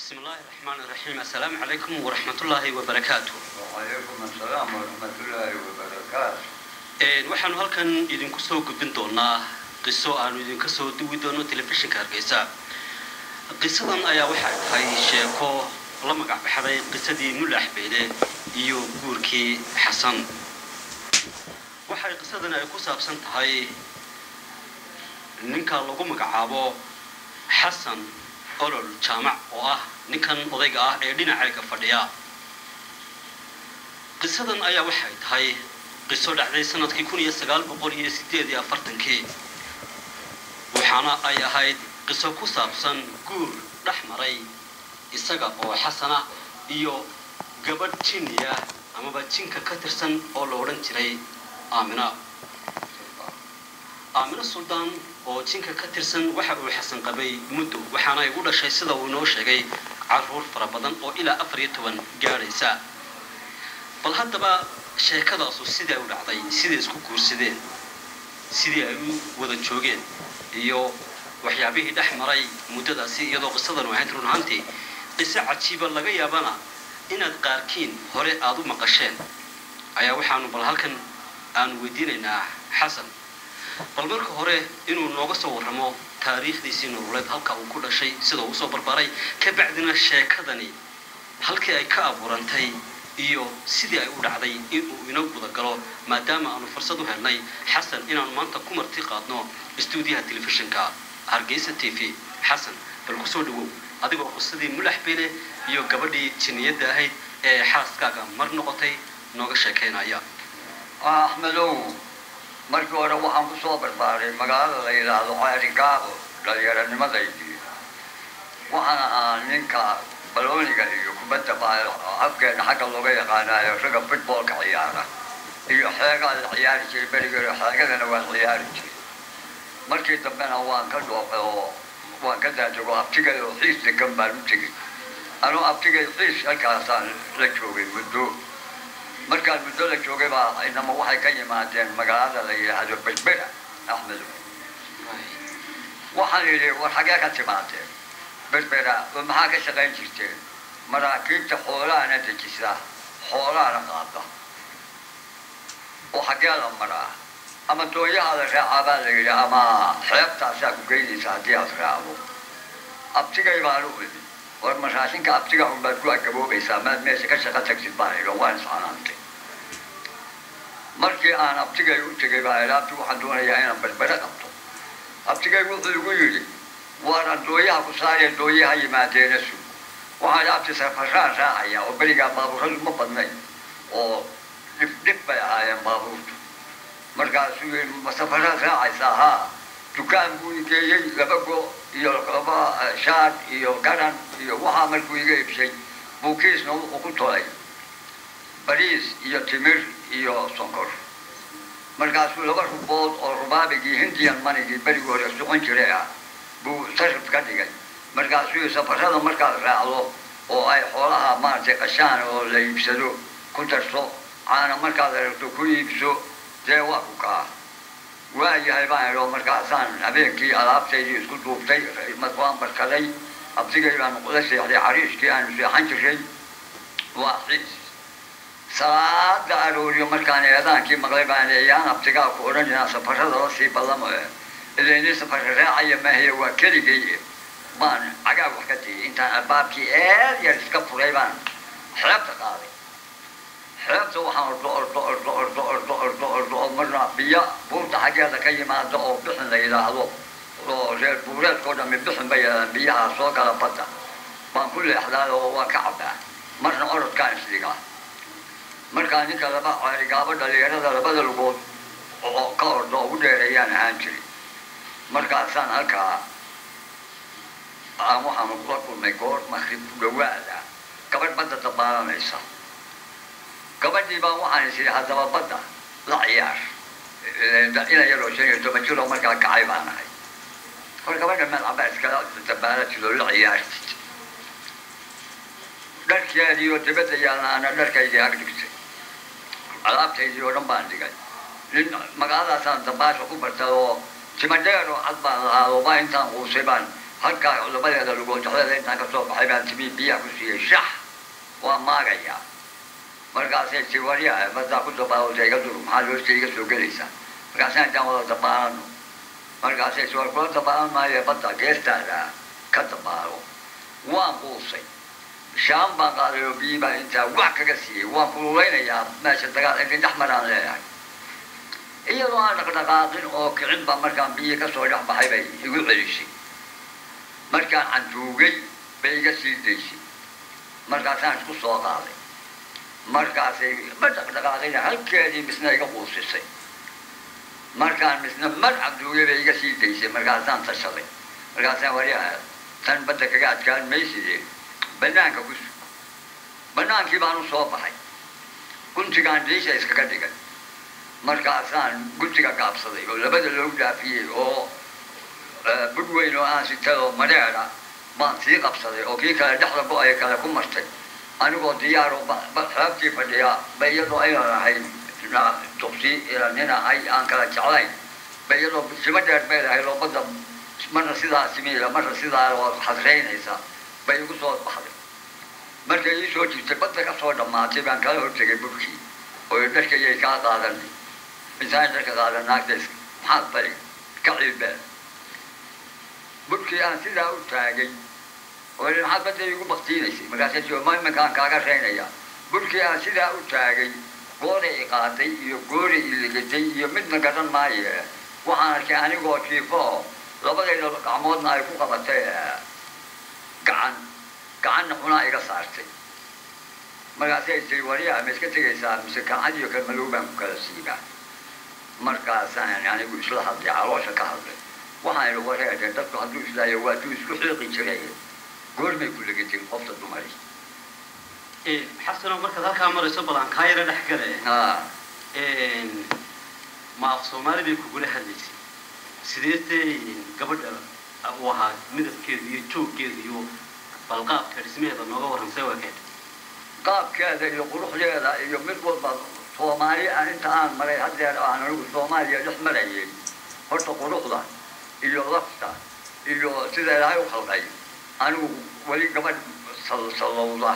بسم الله الرحمن الرحيم. السلام عليكم ورحمة الله وبركاته. وعليكم السلام ورحمة الله وبركاته. waxaan halkan idinku soo gudbin doonaa qiso aan idinka soo duwi doono telefishinka Hargeysa. qisadan ayaa waxa ay sheeko la magac baxday qisadii Mulax Beyle iyo guurkii Xasan. waxay qisadan ay ku saabsan tahay ninka lagu magacaabo Xasan olol jaamac oo ah ninkan odayga ah ee dhinaca fadhiya. qisadan ayaa waxay tahay qiso dhacday sanadkii 1948 waxaana ay ahayd qiso ku saabsan guur dhaxmaray isaga oo Xasana iyo gabadh Jiniya ama jinka ka tirsan oo la oran jiray Amina Sultan oo jinka ka tirsan waxa uu Xasan qabay muddo waxaana ay u dhashay sida uu noo sheegay caruur fara badan oo ilaa 14 gaaraysa. bal haddaba sheekadaas sidii u dhacday sidii isku guursadeen sidii ay u wada joogeen iyo waxyaabihii dhaxmaray muddadaasi iyadoo qisadan waxay runtii qiso cajiib laga yaabana inaad qaarkiin hore aad u maqasheen ayaa waxaanu bal halkan aan weydiinaynaa Xasan bal marka hore inuu nooga soo warramo taariikhdiisii nololeed halka uu ku dhashay sida uu soo barbaray ka bacdina sheekadani halkii ay ka abuurantay iyo sidii ay u dhacday inuu inoo guda galo maadaama aanu fursad u helnay Xasan inaan maanta ku marti qaadno stuudiyaha telefishinka Hargeysa TV. Xasan bal ku soo dhawow adigoo qisadii Mulax Beyle iyo gabadhii Jiniyada ahayd ee xaaskaaga mar noqotay nooga sheekeynaya. Axmedow markii hore waxaan ku soo barbaaray magaalada la yiraahdo Caarigaabo dhalinyaranimadaydi waxaan ahaa ninka balooniga iyo kubadda baayo afkeena xagga looga yaqaanayo raga footballka ciyaara iyo xeegaa la ciyaari jiray berigeeda xeegadana waan ciyaari jiray markii dambena waan ka dhoofay oo waan ka daajego abtigay oo xiis degan baan u tegey anuu abtigay xiis halkaasaan la joogay muddo markaan muddo la joogay baa inama waxay ka yimaadeen magaalada la yidhaahdo Berbera. Axmedow waxaan yidhi war xagee ka timaadeen Berbera maxaa ka shaqayn jirteen maraakiibta xoolaana dejisa xoolaana qaada oo xagee la maraa ama dooyaha la raacaa baa la yidhi ama xeebtaasaa ku geynaysa haddii aad raacdo abtigay baan u idhi war mashaashinka abtiga unbaad ku agaboobaysaa maad meesha ka shaqa tagsid baan idhi waan iscanaantay markii aan abtigay u tegay baa ilaabti waxaan doonayaa inaan Berbera qabto abtigay wuxuu igu yidhi waan dooyaha ku saareen dooyaha yimaadeena sug waxaan abti safaraan raacaya oo berigaa baabuuradu ma badnayn oo dhif bay ahaayeen baabuurtu markaasuu yidhi safaraan raacaysaa haa dukaan buu igeeyey laba go iyo laba shaad iyo garan iyo waxaa markuu iga iibsay buukiisna wuxuu ku tolay bariis iyo timir iyo sonkor markaasuu laba rubood oo rubaabigii Hindian manigii berigii hore socon jiray ah buu sarif ka dhigay markaasuu safarada markaad raacdo oo ay xoolaha maartay qashaan oo la iibsado ku darso caana markaad aragto ku iibso dee waa ku kaa waayahay baan idho markaasaan habeenkii alaabtaydii isku duubtay waan barkaday abtigay baan la seexday xariiskii aanu seexan jiray waa xiis salaada arooriyo markaan eedaankii maqlay baan leeyaan abtigaa ku odhan inaan safarada la sii ballamo ilayni safarka raacaya maahiya waa keligay baan cagaa wax ka diyey intaan albaabkii aad yar iska furay baan xeebta qaaday xeebta waxaan ordo marna biyo buurta xaggeeda ka yimaado oo bixin la yidhaahdo oo reer buureedkoo dhammi bixin bay yidhahdaan biyaha soo gala badda baan ku leexdaa oo waa ka cabbaa marna orodkaan isdhigaa markaa ninka laba Caarigaabo dhalinyarada labada lugood oo ka ordo ugu dheereeyaan ahaan jiray markaasaan halkaa waxaanu kula kulmay goor maqrib ku dhawaada gabadh badda dabaalanaysa gabadhii baan waxaan is idhi haddaba badda la ciyaar ina yaroo 15 jiro markaa kacay baan ahay war gabadha meel cabaa iskala dabaalatid oo la ciyaartid dharkeedii oo dibadda yaalna ana dharkaydii ag dhigtay alaabtaydii oo dhan baan dhigay nin magaaladaasaan dabaasha ku bartay oo timadheer oo cad baan lahaa oo baa intaan quusay baan halkaa labadeeda lugood dhexdeeda intaan ka soo baxay baan timi biyaha ku siiyey shax waa maagayaa markaasay tii waryaa baddaa ku dabaalootay iga dur maxaa loosta iga soo gelaysaa markaasaan intaan wada dabaalano markaasay tii war kula dabaalan maayo badda geestaada ka dabaalo waan quusay shaan baan qaaday oo biyi baan intaa wax kaga siiyey waan kululeynayaa meesha dagaal intii dhex maraan leeyahay iyadoo aan dhaqdhaqaaqin oo kicin baa markaan biyi ka soo dhex baxay bay igu celisay markaan cantuugay bay iga sii daysay markaasaan isku soo qaaday markaasay ma dhaqdhaqaaqina halkeedii misna iga quusisay markaan misna mar cantuugay bay iga sii daysay markaasaan tashaday markaasaan waryaha tan badda kaga adkaan maysidee banaanka ku sug banaankii baan u soo baxay guntigaan diisha iskaga dhigay markaasaan guntiga gaabsaday oo labada loogu dhaafiyey oo bud weyn oo aan sitado madheera baan sii qabsaday oo kii kale dhexda go-ay kale ku martay anigoo diyaaro xeebtii fadhiya ba iyadoo aynan ahayn duqsi nina ay aan kala jeclayn ba iyadoo sima dheer bay lahay loo badda marna sidaa simiila marna sidaa oo xadreynaysa bay igu soo baxday markay ii soo jirtay badda ka soo dhammaatay baan kala hortegay budkii oo dharkayay kaa qaadanay intaan dharka qaadan naagtays maxaad bari ka ciilbeen budkii aan sidaa u taagay oo maxaad badda igu baktiinaysay markaasay tii ma iminkaan kaaga reynaya budkii aan sidaa u taagay gooray i qaaday iyo gooray i ligatay iyo midna garan maaye waxaan arkay anigoo jiifo labadayda gacmoodna ay ku qabatay gacanna xunaa iga saartay markaasay tii waryaa ma iska tegaysaa mise gacan iyo kan madow baan ku kala siibaa markaasaan anigu isla hadlay caloosha ka hadlay waxaan idhi wareede dadku hadduu islaayo waa duu isku xiiqi jiray goormay ku legatay qofta dumari xasano markaad halkaa marayso balan kaa yara dhex gale ma af soomaali bay kugula hadlaysay sideetay gabadha u ahaa midabkeeda iyo jooggeeda iyo balqaabka dhismaheeda nooga warramsay waakeed qaabkeeda iyo quruxdeeda iyo mid walba soomaali aan inta aan maray haddeer aan anigu soomaaliya dhex marayay horta quruxda iyo lafta iyo sida ilaahay u khalqay anigu weli gabadh sallowda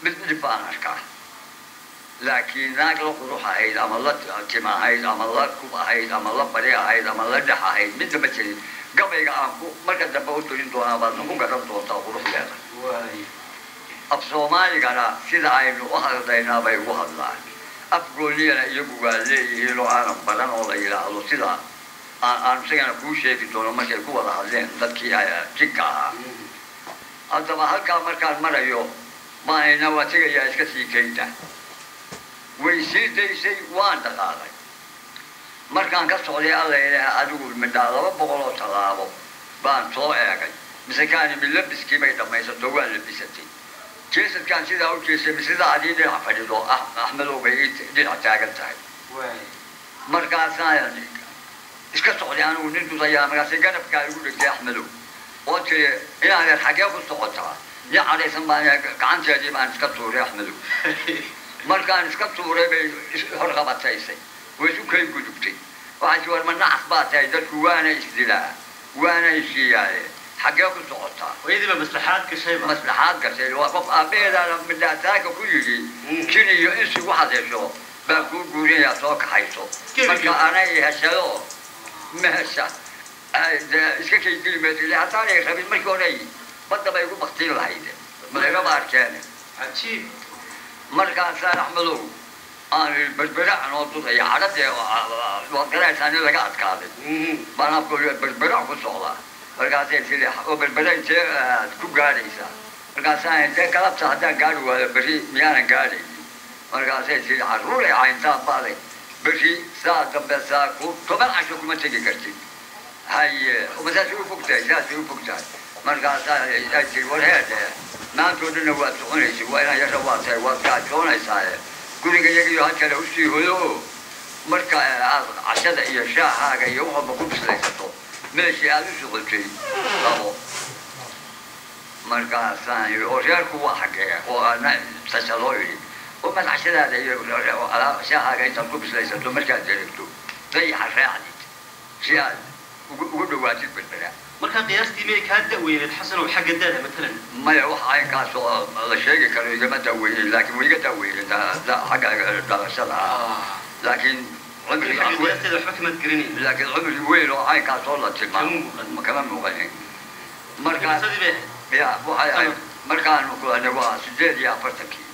mid dhib baan arkaa laakiin naag la qurux ahayd ama la tim ahayd ama la kub ahayd ama la bari ahayd ama la dhex ahayd midna ma jirin gabayga aan ku marka dambe u turin doonaa baadna ku garan doontaa quruxdeeda af soomaaligana sida aynu u hadlaynaa bay ugu hadlaan afgooliyana iyagu waa leeyihiin oo aanan baran oo la yidhaahdo sida aan isagana kuu sheegi doono markay ku wada hadleen dadkii jigka ahaa haddaba halkaa markaan marayo maayna waa tegayaa iska sii kaynta way sii daysay waan dhaqaaqay markaan ka socday alla ilaaha adigu midhaa 200 tallaabo baan soo eegay mise kaani milabiskii bay dhammaysato waa labisatay jeesadkaan sidaa u jeesay sidaa adii dhinac fadhido axmedow bay dhinac taagan tahay markaasaan iska socday anigu nin dudayaa markaasay garabkaa igu dhigtay axmedow oo tiri inaadeer xaggee ku socotaa nin cadhaysan baan gacanteedii baan iska tuuray axmedow markaan iska tuuray bay horqabataysay way isu kay gudubtay waxaa tii war ma nacas baa tahay dadku waana isdilaa waana ishiiyaaye xaggee ku socotaa waydiiba maslaxaad gashay waa qof aabbaheedaana midhaataaka ku yidhi jin iyo insi u hadesho baan kuu guurinayaa soo kaxayso marka anay heshado meesha iska kay geli mayso hataanay rabin markii horey badda bay igu baktiin lahayd madagaba arkeene cajiib markaasaan axmedow aan berberac noo dudaya cadhadee waad garaysaa nin laga adkaaday baan afko berberac ku socdaa markaasay tiri oo berbera intee ku gaadhaysaa markaasaan intee galabta haddaan gaadhi waayo berri miyaanan gaadhayn markaasay tiri carruuray cayntaan baaday berri saa dambe saa ku 10 casho kuma tegi kartid haye masaasay u fogtahay saasay u fogtahay markaasaa ay tiri war heede maantoo dhanna waad soconaysay waa inaan yara waa tahay waad gaajoonaysaa guriga iyagiyo halkale usii hoyo marka aad cashada iyo shaahaaga iyo wax walba ku bislaysato meeshii aad u socotay labo markaasaan yidhi oo reerku waa xaggee oo aadna sasha loo yidhi oo maad cashadaada iyo shaahaaga intaad ku bislaysato markaad deregto dayaxa raacdid si aad وقولوا واجب بالبلاد marka qiyaastii may ka daweyneed xasan oo xagga dada مثلا ما يوحى كاسو الشيء كانوا يجمع دوين لكن ويجي دوين لا حاجة درسها لكن عمري لكن عمري وين وعي كاسو الله تسمع كمان مغني مركان يا وحي مركان أنا واسجد يا فرتكي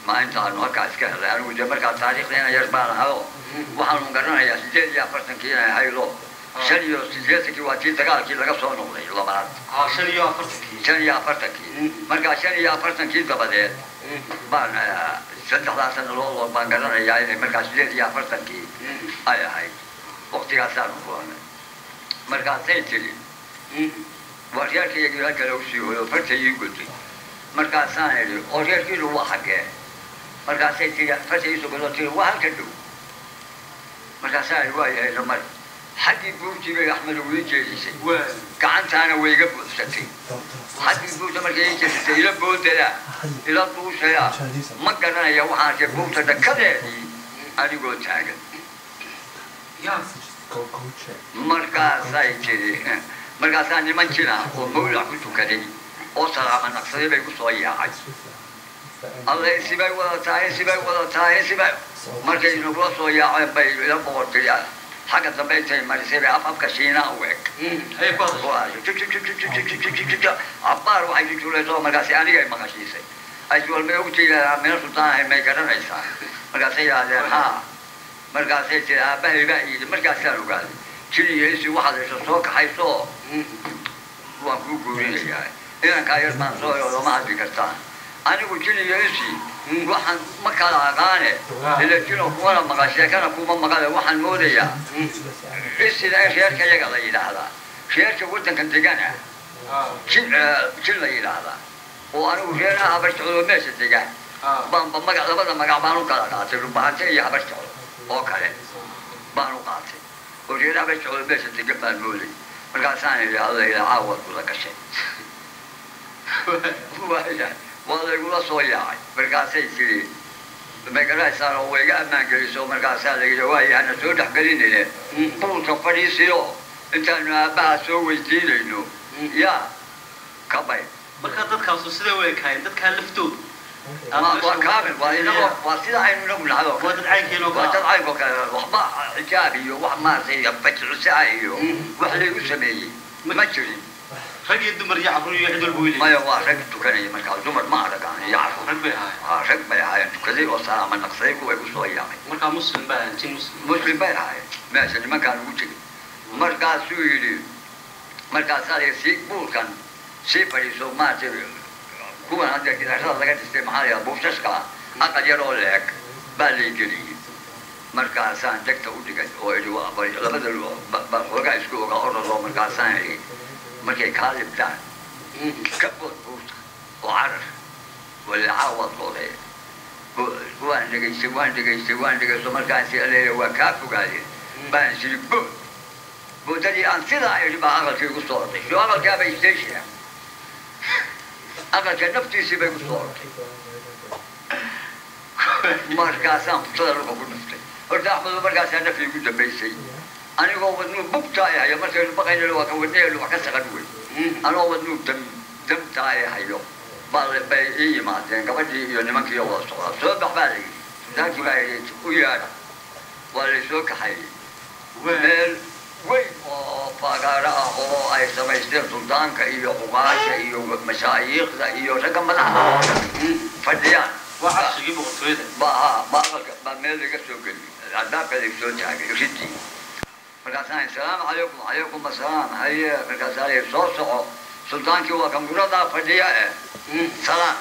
ما أنت أنا كاس كهلا أنا وجا مركان تاريخ لنا يربان هاو وحنا مقرنا يا سجد يا فرتكي هاي لو شنيو سجدتك واتي تقال كي لقى صون ولا لا بعد شنيو فرتكي مركان شنيو فرتكي دبدت بان سنت حلاسن لو بان قرنا يا مركان سجد يا فرتكي هاي وقتي هسان وقولنا مركان سيتري واريال كي يجي هكذا وشيء فرتكي يقولي مركان ثاني واريال كي هو حقه مركان سيتري فرتكي يسوق وهالكدو مركان ثاني واي لما حد يبوتي بي أحمد ويجلسي كعنت أنا ويقبل ستي حد يبوتي ما يجلسي إلى بوت لا إلى بوت لا ما كان يا واحد يبوت ده كذا أنا قلت حاجة يا مركز سايتي مركز أنا من كنا ومولع كنت كذي أوصل عمل نقصي بيقول صويا عاد الله يسيبه ولا تاه يسيبه مركز نقول صويا عاد بي إلى بوت لا حاجة زبايتي ما يصير أفهم كشينا ويك. هي قصة. عبار واحد يقول له مركزي أنا جاي مركزي. أجول ما يقولي من السلطان هي ما يكرر إيسا. مركزي هذا ها. مركزي ترى بهي مركزي أنا قال. شيء يسوي واحد يسوق حيسو. هو كوكوري يعني. إذا كاير منصور ولا ما أدري كستان. أنا قلت لي يسوي واحد ما كان عقانه إذا كانوا كونا مقاشة كانوا كوما مقالة واحد موديا إيش ذا خير كي يقضي إلى هذا خير كقولت كنت جانا شل إلى هذا وأنا وخيرنا أبرشلو ماشي تجاه بام مقالة بدل مقالة بانو كلا قاتل وبعد شيء أبرشلو أوكله بانو قاتل وخيرنا أبرشلو ماشي تجاه بالمولي مركز ثاني هذا إلى عوض ولا كشيء والله يقول صويا مركزي سيري مركزي صار هو يجا ما جلسوا مركزي هذا جواي أنا سود حقليني له بول تفري سيو أنت أنا باسو ويجيل إنه يا كباي مركزات كاسو سيدا ويكاين ده كلفتو ما كامل وإنه وسيدا عينه من هذا وادد عين كيلو وادد عين كذا وحما حجابي وحما زي بتر ساعي وحلي وسمي ما تشري رجل الدمر يعرفون يعدوا البولي ما يوا رجل تكني مركز دمر ما هذا كان يعرف رجل بيها هاي تكذي وصار من نقصيك ويقول صويا مركز مسلم بقى أنت مسلم بيها هاي ما سني ما كان وجهي مركز سويدي مركز هذا سيكبول كان سيفريسو ما تبي هو عندك إذا صار لقيت استماع يا بوفشكا أقل يرول لك بالي جري مركز سان دكتور ودك ويجوا أبغى لبدل بقى يسكوا قارة مركز سان مركي كالب دان كبر بوت وعرف ولا عوض ولا وان دقيقة سو مركان سيالي وكافو قالي بان سيري بوت دلي أن سيدا يجب أغل في قصورتي شو أغل كابا يستيشي أغل كنفتي سيبا قصورتي مركاسان فتدر لكم نفتي قلت أحمد مركاسان نفي قد بيسي أنا هو بدنو بقطعي هيا مثلا بقين لو كودني لو كسر قدوي أنا هو بدنو دم تاعي هيا بال بي ما تين كبدي يعني ما كيو وصل سو بحالي ذاك باي ويا ولا سو كحي وين فقرا هو أي سمع سلطان كيو قواش كيو مشايخ كيو رقمنا فديان واحد يجيبه قصيدة ما ميل كسوكل عذاب كسوكل يخدي مركزان السلام عليكم عليكم السلام هيا مركزان صوصو سلطان كي هو كم قرطة فدية سلام